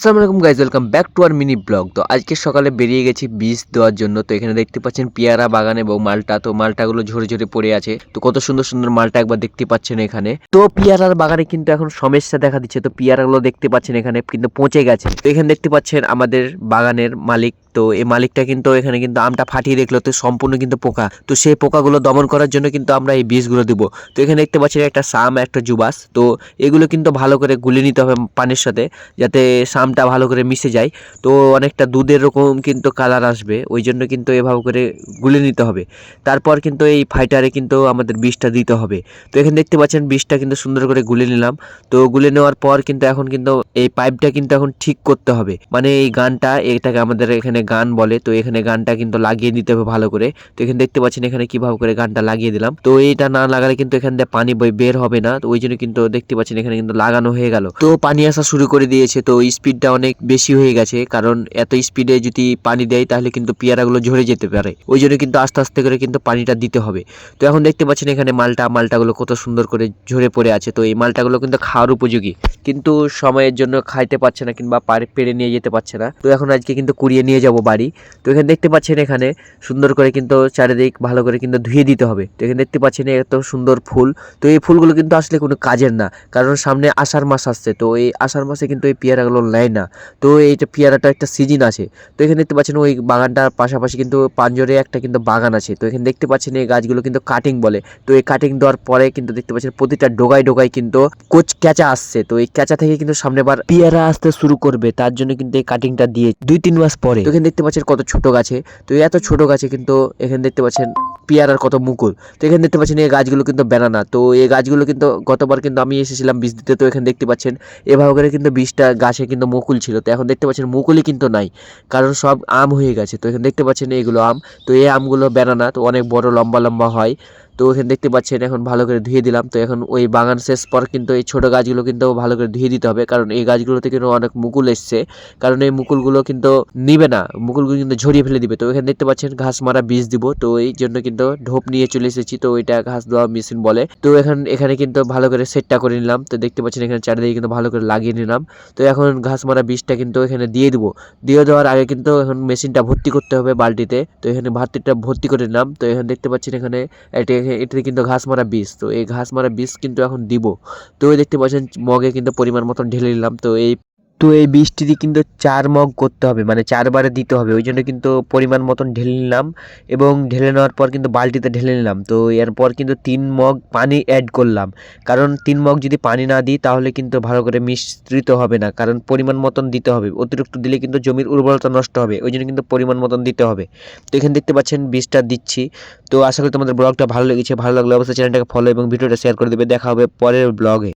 আসসালামু আলাইকুম guys, welcome back to our mini blog. তো আজকে সকালে বেরিয়ে গেছি বীজ দেওয়ার জন্য। তো এখানে দেখতে পাচ্ছেন পেয়ারা বাগান এবং মালটা। তো মালটাগুলো ঝরে ঝরে পড়ে আছে। তো কত সুন্দর সুন্দর মালটা একবার দেখতে পাচ্ছেন এখানে। তো পেয়ারার বাগানে কিন্তু এখন সমস্যা দেখা দিচ্ছে। তো পেয়ারাগুলো দেখতে পাচ্ছেন এখানে কিন্তু পচে গেছে। তো এখানে দেখতে পাচ্ছেন আমাদের বাগানের মালিক। তো এই মালিকটা কিন্তু এখানে কিন্তু আমটা ফাটিয়ে দেখলো, তো সম্পূর্ণ কিন্তু পোকা। তো সেই পোকাগুলো দমন করার জন্য কিন্তু আমরা এই বীজগুলো দিব। তো এখানে দেখতে পাচ্ছেন একটা সাম, একটা জুবাস। তো এগুলো কিন্তু ভালো করে গুলে নিতে হবে পানির সাথে, যাতে সামটা ভালো করে মিশে যায়। তো অনেকটা দুধের রকম কিন্তু কালার আসবে, ওই জন্য কিন্তু এভাবে করে গুলে নিতে হবে। তারপর কিন্তু এই ফাইটারে কিন্তু আমাদের বীজটা দিতে হবে। তো এখানে দেখতে পাচ্ছেন বীজটা কিন্তু সুন্দর করে গুলে নিলাম। তো গুলে নেওয়ার পর কিন্তু এখন কিন্তু এই পাইপটা কিন্তু এখন ঠিক করতে হবে, মানে এই গানটা, এটাকে আমাদের এখানে গান বলে। তো এখানে গানটা কিন্তু লাগিয়ে দিতে হবে ভালো করে। তো এখানে দেখতে পাচ্ছেন এখানে কিভাবে করে গানটা লাগিয়ে দিলাম। তো এইটা না লাগালে কিন্তু এখান থেকে পানি বের হবে না। তো ওই জন্য কিন্তু দেখতে পাচ্ছেন এখানে কিন্তু লাগানো হয়ে গেল। তো পানি আসা শুরু করে দিয়েছে। তো স্পিডটা অনেক বেশি হয়ে গেছে, কারণ এত স্পিডে যদি পানি দেয় তাহলে কিন্তু পেয়ারাগুলো ঝরে যেতে পারে। ওই জন্য কিন্তু আস্তে আস্তে করে কিন্তু পানিটা দিতে হবে। তো এখন দেখতে পাচ্ছেন এখানে মালটাগুলো কত সুন্দর করে ঝরে পড়ে আছে। তো এই মালটাগুলো কিন্তু খাওয়ার উপযোগী, কিন্তু সময়ের জন্য খাইতে পারছে না কিংবা পেরে নিয়ে যেতে পারছে না। তো এখন আজকে কিন্তু কুড়িয়ে নিয়ে যাব বাড়ি। তো এখানে দেখতে পাচ্ছেন এখানে সুন্দর করে কিন্তু চারিদিক ভালো করে কিন্তু ধুয়ে দিতে হবে। তো এখানে দেখতে পাচ্ছেন এত সুন্দর ফুল। তো এই ফুলগুলো কিন্তু আসলে কোনো কাজের না, কারণ সামনে আষাঢ় মাস আসছে। তো এই আষাঢ় মাসে কিন্তু এই পেয়ারাগুলো নেয় না। তো এইটা পেয়ারাটা একটা সিজন আছে। তো এখানে দেখতে পাচ্ছেন ওই বাগানটার পাশাপাশি কিন্তু পাঞ্জরে একটা কিন্তু বাগান আছে। তো এখানে দেখতে পাচ্ছেন এই গাছগুলো কিন্তু কাটিং বলে। তো এই কাটিং দেওয়ার পরে কিন্তু দেখতে পাচ্ছেন প্রতিটা ডোগায় ডোগায় কিন্তু ক্যাচা আসছে। তো এই ক্যাচা থেকে কিন্তু সামনেবার পেয়ারা আসতে শুরু করবে, তার জন্য কিন্তু এই কাটিংটা দিয়ে 2-3 মাস পরে। তো এখানে দেখতে পাচ্ছেন কত ছোট গাছে। তো এত ছোট গাছে কিন্তু এখানে দেখতে পাচ্ছেন পেয়ারার কত মুকুল। তো এখানে দেখতে পাচ্ছেন এই গাছগুলো কিন্তু বেনানা। তো এই গাছগুলো কিন্তু গতবার কিন্তু আমি এসেছিলাম বীজ দিতে। তো এখানে দেখতে পাচ্ছেন এভাবে করে কিন্তু বীজটা গাছে কিন্তু মুকুল ছিল। তো এখন দেখতে পাচ্ছেন মুকুলই কিন্তু নাই, কারণ সব আম হয়ে গেছে। তো এখানে দেখতে পাচ্ছেন এইগুলো আম। তো এই আমগুলো বেনানা, তো অনেক বড় লম্বা লম্বা হয়। তো এখানে দেখতে পাচ্ছেন এখন ভালো করে ধুয়ে দিলাম। তো এখন ওই বাগান শেষ পর কিন্তু এই ছোট গাছগুলো কিন্তু ভালো করে ধুয়ে দিতে হবে, কারণ এই গাছগুলোতে কিন্তু অনেক মুকুল এসছে। কারণ এই মুকুলগুলো কিন্তু নিবে না, মুকুলগুলো কিন্তু ঝরিয়ে ফেলে দিবে। তো এখানে দেখতে পাচ্ছেন ঘাস মারা বীজ দিব। তো এই জন্য কিন্তু ঢোপ নিয়ে চলে এসেছি। তো ওইটা ঘাস দেওয়া মেশিন বলে। তো এখানে কিন্তু ভালো করে সেটটা করে নিলাম। তো দেখতে পাচ্ছেন এখানে চারিদিকে কিন্তু ভালো করে লাগিয়ে নিলাম। তো এখন ঘাস মারা বীজটা কিন্তু এখানে দিয়ে দিব। দিয়ে দেওয়ার আগে কিন্তু এখন মেশিনটা ভর্তি করতে হবে বালতিতে। তো এখানে ভাতটা ভর্তি করে নিলাম। তো এখানে দেখতে পাচ্ছেন এখানে এটাতে কিন্তু ঘাস মারা বীজ। তো এই ঘাস মারা বীজ কিন্তু এখন দিব। তো দেখতে পাচ্ছেন মগে কিন্তু পরিমাণ মতন ঢেলে নিলাম। তো এই বীজটি কিন্তু 4 মগ করতে হবে, মানে 4 বারে দিতে হবে। ওই জন্য কিন্তু পরিমাণ মতন ঢেলে নিলাম, এবং ঢেলে নেওয়ার পর কিন্তু বালতিতে ঢেলে নিলাম। তো এরপর কিন্তু 3 মগ পানি অ্যাড করলাম, কারণ 3 মগ যদি পানি না দিই তাহলে কিন্তু ভালো করে মিশ্রিত হবে না, কারণ পরিমাণ মতন দিতে হবে। অতিরিক্ত দিলে কিন্তু জমির উর্বরতা নষ্ট হবে, ওই জন্য কিন্তু পরিমাণ মতন দিতে হবে। তো এখানে দেখতে পাচ্ছেন বীজটা দিচ্ছি। তো আশা করি তোমাদের ব্লগটা ভালো লেগেছে। ভালো লাগলে অবশ্যই চ্যানেলটাকে ফলো এবং ভিডিওটা শেয়ার করে দেবে। দেখা হবে পরের ব্লগে।